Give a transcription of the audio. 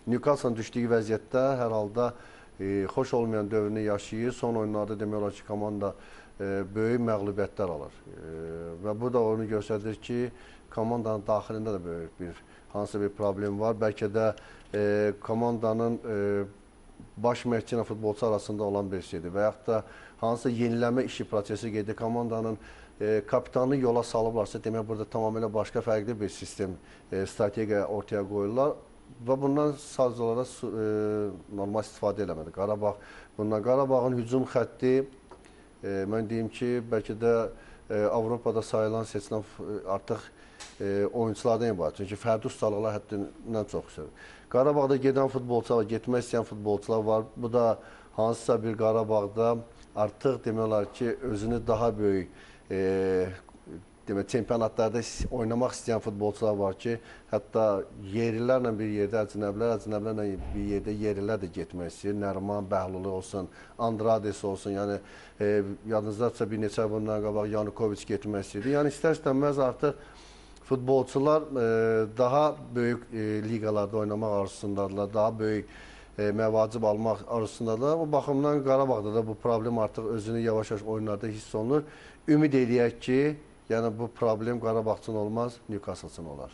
Newcastle düşdüyü vəziyyətdə hər halda xoş olmayan dövrünü yaşayır. Son oyunlarda demək olar ki, komanda böyük məğlubiyyətlər alır. Və bu da onu göstərir ki, komandanın daxilində də böyük bir hansısa bir problem var. Bəlkə də komandanın baş məşqçi ilə futbolçu arasında olan bir şeydir və yaxud da hansısa yeniləmə işi prosesi gedir. Komandanın kapitanı yola salıblarsa, demək burada tamamilə başqa fərqli bir sistem, strategiya ortaya qoyurlar və bundan sadəcə olaraq normal istifadə eləmədi. Qarabağın hücum xətti, mən deyim ki, bəlkə də Avropada sayılan, seçilən artıq oyunculardan ibarət. Çünki fərdi ustalıqlar həddindən çox yüksəkdir. Qarabağda gedən futbolçular var, getmək istəyən futbolçular var. Bu da hansısa bir Qarabağda artıq demək olar ki, özünü daha böyük çempionatlarda oynamaq istəyən futbolçular var ki, hətta yerlilərlə bir yerdə əcnəbilərlə bir yerdə yerlilər də getmək istəyir. Nəriman Bəhlulu olsun, Andrades olsun, yəni yadınızdadsa bir neçə bundan qabaq Yanukoviç getmək istəyirdi. Yəni istər-istənməz artıq futbolçular daha böyük liqalarda oynamaq arzusundadırlar, daha böyük məvacib almaq arzusundadırlar. O baxımdan Qarabağda da bu problem artıq özünü yavaş-yavaş oyunlarda hiss olunur. Ümid eləyək ki, yəni bu problem Qarabağ üçün olmaz, Newcastle üçün olar.